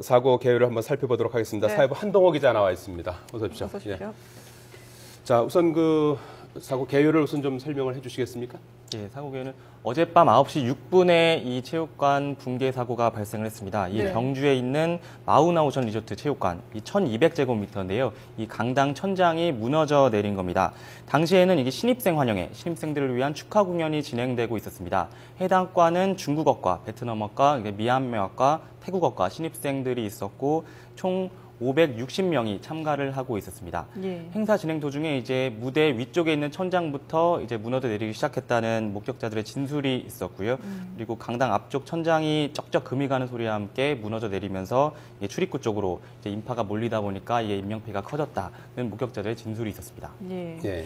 사고 개요를 한번 살펴보도록 하겠습니다. 네. 사회부 한동호 기자 나와 있습니다. 어서 오십시오. 어서 오십시오. 예. 자, 우선 그 사고 개요를 우선 좀 설명을 해주시겠습니까? 예, 사고 개요는 어젯밤 9시 6분에 이 체육관 붕괴 사고가 발생을 했습니다. 이 네. 경주에 있는 마우나 오션 리조트 체육관, 이 1,200제곱미터인데요. 이 강당 천장이 무너져 내린 겁니다. 당시에는 이게 신입생 환영회, 신입생들을 위한 축하 공연이 진행되고 있었습니다. 해당 과는 중국어과, 베트남어과, 미얀마어과, 태국어과 신입생들이 있었고 총 560명이 참가를 하고 있었습니다. 예. 행사 진행 도중에 이제 무대 위쪽에 있는 천장부터 이제 무너져 내리기 시작했다는 목격자들의 진술이 있었고요. 그리고 강당 앞쪽 천장이 쩍쩍 금이 가는 소리와 함께 무너져 내리면서 출입구 쪽으로 이제 인파가 몰리다 보니까 이게 인명피해가 커졌다는 목격자들의 진술이 있었습니다. 예. 예.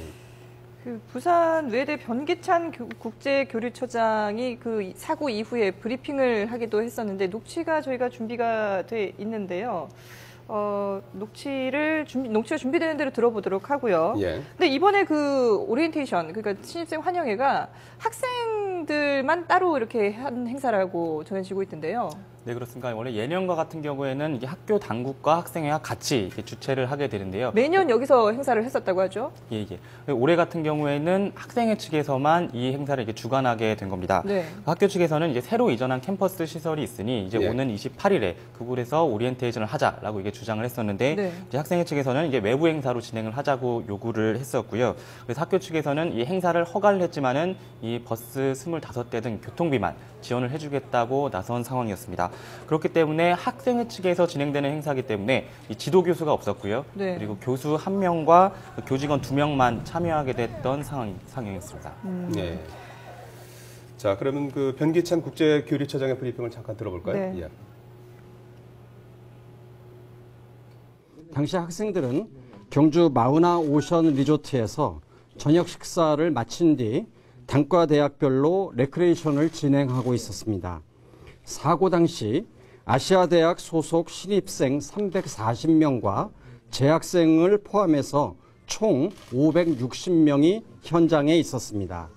그 부산 외대 변기찬 국제교류처장이 그 사고 이후에 브리핑을 하기도 했었는데 녹취가 저희가 준비가 돼 있는데요. 녹취가 준비되는 대로 들어보도록 하고요. 예. 근데 이번에 그 오리엔테이션, 그러니까 신입생 환영회가 학생들만 따로 이렇게 한 행사라고 전해지고 있던데요. 네, 그렇습니다. 원래 예년과 같은 경우에는 이게 학교 당국과 학생회와 같이 이렇게 주최를 하게 되는데요. 매년 여기서 행사를 했었다고 하죠. 예. 올해 같은 경우에는 학생회 측에서만 이 행사를 이렇게 주관하게 된 겁니다. 네. 학교 측에서는 이제 새로 이전한 캠퍼스 시설이 있으니 이제 예. 오는 28일에 그곳에서 오리엔테이션을 하자라고 이게 주장을 했었는데 네. 이제 학생회 측에서는 이제 외부 행사로 진행을 하자고 요구를 했었고요. 그래서 학교 측에서는 이 행사를 허가를 했지만은 이 버스 25대 등 교통비만 지원을 해주겠다고 나선 상황이었습니다. 그렇기 때문에 학생회 측에서 진행되는 행사이기 때문에 이 지도 교수가 없었고요. 네. 그리고 교수 1명과 교직원 2명만 참여하게 됐던 상황이었습니다. 네. 자, 그러면 그 변기찬 국제교류처장의 브리핑을 잠깐 들어볼까요? 네. 예. 당시 학생들은 경주 마우나 오션 리조트에서 저녁 식사를 마친 뒤 단과대학별로 레크레이션을 진행하고 있었습니다. 사고 당시 아시아대학 소속 신입생 340명과 재학생을 포함해서 총 560명이 현장에 있었습니다.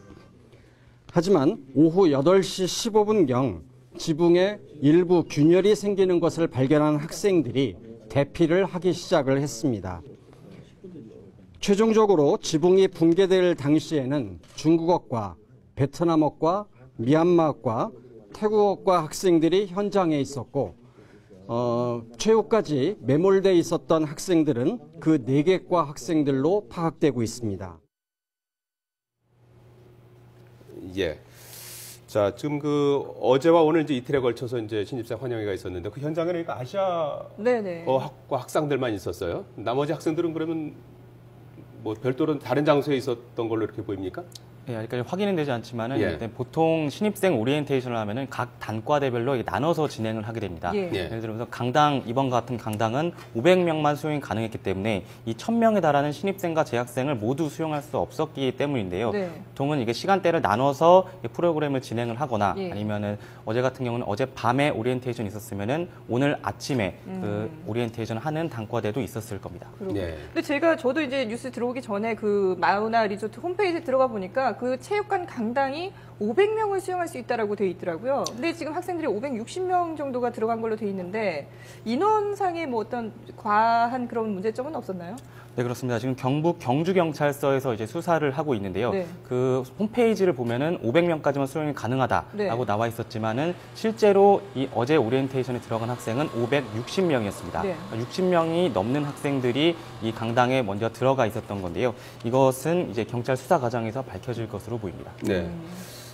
하지만 오후 8시 15분경 지붕에 일부 균열이 생기는 것을 발견한 학생들이 대피를 하기 시작을 했습니다. 최종적으로 지붕이 붕괴될 당시에는 중국어과, 베트남어과, 미얀마어과, 태국어과 학생들이 현장에 있었고 최후까지 매몰돼 있었던 학생들은 그 4개 과 학생들로 파악되고 있습니다. 예. 자, 지금 그 어제와 오늘 이제 이틀에 걸쳐서 이제 신입생 환영회가 있었는데 그 현장에는 그러니까 아시아 네네. 학과 학생들만 있었어요. 나머지 학생들은 그러면 뭐 별도로 다른 장소에 있었던 걸로 이렇게 보입니까? 예, 아직까지 확인은 되지 않지만은 예. 일단 보통 신입생 오리엔테이션을 하면은 각 단과대별로 나눠서 진행을 하게 됩니다. 예. 예. 예를 들어서 강당 이번 같은 강당은 500명만 수용이 가능했기 때문에 이 1,000명에 달하는 신입생과 재학생을 모두 수용할 수 없었기 때문인데요. 네. 보통은 이게 시간대를 나눠서 프로그램을 진행을 하거나 예. 아니면은 어제 같은 경우는 어제 밤에 오리엔테이션 있었으면은 오늘 아침에 그 오리엔테이션 하는 단과대도 있었을 겁니다. 네. 근데 저도 이제 뉴스 들어오기 전에 그 마우나 리조트 홈페이지에 들어가 보니까 그 체육관 강당이 500명을 수용할 수 있다라고 돼 있더라고요. 근데 지금 학생들이 560명 정도가 들어간 걸로 돼 있는데 인원상의 뭐 어떤 과한 그런 문제점은 없었나요? 네, 그렇습니다. 지금 경북 경주경찰서에서 이제 수사를 하고 있는데요. 네. 그 홈페이지를 보면은 500명까지만 수용이 가능하다라고 네. 나와 있었지만은 실제로 이 어제 오리엔테이션에 들어간 학생은 560명이었습니다. 네. 60명이 넘는 학생들이 이 강당에 먼저 들어가 있었던 건데요. 이것은 이제 경찰 수사 과정에서 밝혀질 것으로 보입니다. 네.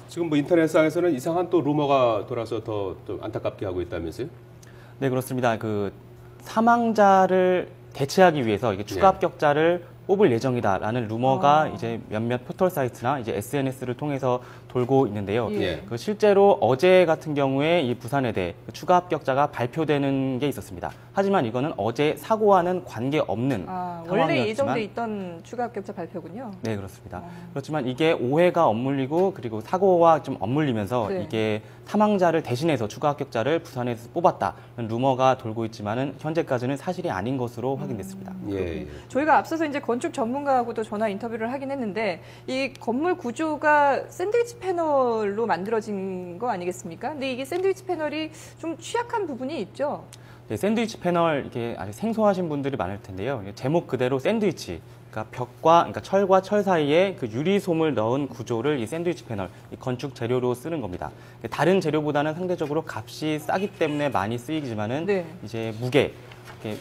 지금 뭐 인터넷상에서는 이상한 또 루머가 돌아서 더 좀 안타깝게 하고 있다면서요? 네, 그렇습니다. 그 사망자를 대체하기 위해서 이게 추가 예. 합격자를 뽑을 예정이다라는 루머가 이제 몇몇 포털 사이트나 이제 SNS를 통해서 돌고 있는데요. 예. 그 실제로 어제 같은 경우에 이 부산외대 추가 합격자가 발표되는 게 있었습니다. 하지만 이거는 어제 사고와는 관계없는 원래 상황이었지만 예정돼 있던 추가 합격자 발표군요. 네, 그렇습니다. 그렇지만 이게 오해가 엇물리고 그리고 사고와 좀 엇물리면서 네. 이게 사망자를 대신해서 추가 합격자를 부산에서 뽑았다는 루머가 돌고 있지만은 현재까지는 사실이 아닌 것으로 확인됐습니다. 예. 저희가 앞서서 이제 건축 전문가하고도 전화 인터뷰를 하긴 했는데 이 건물 구조가 샌드위치 패널로 만들어진 거 아니겠습니까? 근데 이게 샌드위치 패널이 좀 취약한 부분이 있죠. 네, 샌드위치 패널 이게 아주 생소하신 분들이 많을 텐데요. 제목 그대로 샌드위치. 그러니까 그러니까 철과 철 사이에 그 유리솜을 넣은 구조를 이 샌드위치 패널, 이 건축 재료로 쓰는 겁니다. 다른 재료보다는 상대적으로 값이 싸기 때문에 많이 쓰이지만은 네. 이제 무게, 이렇게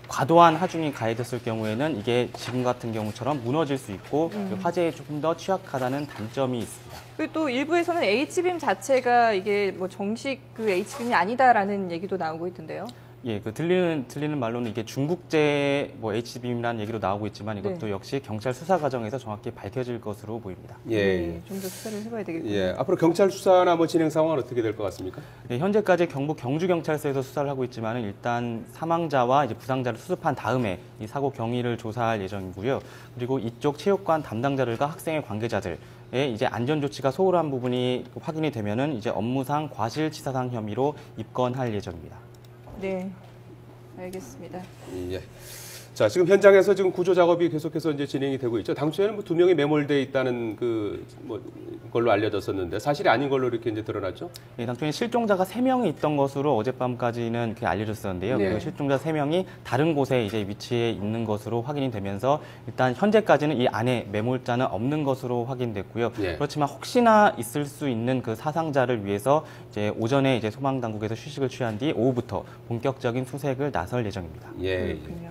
과도한 하중이 가해졌을 경우에는 이게 지금 같은 경우처럼 무너질 수 있고 화재에 조금 더 취약하다는 단점이 있습니다. 그리고 또 일부에서는 H빔 자체가 이게 뭐 정식 그 H빔이 아니다라는 얘기도 나오고 있던데요. 예, 그 들리는 말로는 이게 중국제 뭐 H빔이라는 얘기로 나오고 있지만 이것도 네. 역시 경찰 수사 과정에서 정확히 밝혀질 것으로 보입니다. 예. 좀 더 수사를 해봐야 되겠군요. 예. 앞으로 경찰 수사나 뭐 진행 상황은 어떻게 될 것 같습니까? 네, 현재까지 경북 경주경찰서에서 수사를 하고 있지만 일단 사망자와 이제 부상자를 수습한 다음에 이 사고 경위를 조사할 예정이고요. 그리고 이쪽 체육관 담당자들과 학생의 관계자들 이제 안전 조치가 소홀한 부분이 확인이 되면은 이제 업무상 과실치사상 혐의로 입건할 예정입니다. 네, 알겠습니다. 예. 자, 지금 현장에서 지금 구조 작업이 계속해서 이제 진행이 되고 있죠. 당초에는 뭐 2명이 매몰돼 있다는 걸로 알려졌었는데 사실이 아닌 걸로 이렇게 이제 드러났죠. 예, 당초에 실종자가 3명이 있던 것으로 어젯밤까지는 그게 알려졌었는데요. 네. 그리고 실종자 3명이 다른 곳에 이제 위치해 있는 것으로 확인이 되면서 일단 현재까지는 이 안에 매몰자는 없는 것으로 확인됐고요. 예. 그렇지만 혹시나 있을 수 있는 그 사상자를 위해서 이제 오전에 이제 소방 당국에서 휴식을 취한 뒤 오후부터 본격적인 수색을 나설 예정입니다. 예. 그렇군요.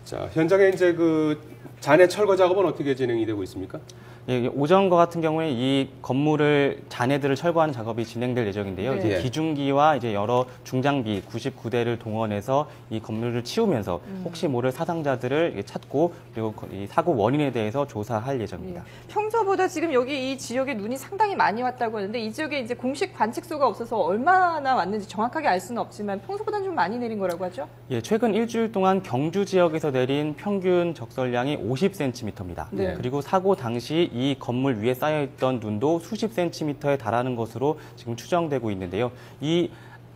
자, 현장에 이제 그 잔해 철거 작업은 어떻게 진행이 되고 있습니까? 예, 오전과 같은 경우에 이 건물을 잔해들을 철거하는 작업이 진행될 예정인데요. 네. 이제 예. 기중기와 이제 여러 중장비 99대를 동원해서 이 건물을 치우면서 혹시 모를 사상자들을 찾고 그리고 이 사고 원인에 대해서 조사할 예정입니다. 예. 평소보다 지금 여기 이 지역에 눈이 상당히 많이 왔다고 하는데 이 지역에 이제 공식 관측소가 없어서 얼마나 왔는지 정확하게 알 수는 없지만 평소보다는 좀 많이 내린 거라고 하죠? 예, 최근 일주일 동안 경주 지역에서 내린 평균 적설량이 50cm입니다. 네. 그리고 사고 당시 이 건물 위에 쌓여있던 눈도 수십 센티미터에 달하는 것으로 지금 추정되고 있는데요. 이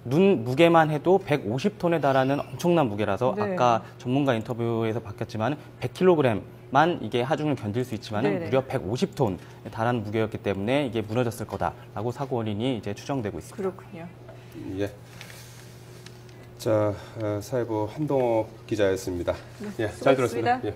눈 무게만 해도 150톤에 달하는 엄청난 무게라서 네. 아까 전문가 인터뷰에서 밝혔지만 100kg만 이게 하중을 견딜 수 있지만 네네. 무려 150톤에 달하는 무게였기 때문에 이게 무너졌을 거다라고 사고 원인이 이제 추정되고 있습니다. 그렇군요. 예. 자, 사회부 한동호 기자였습니다. 예, 잘 들었습니다. 수고하셨습니다. 예.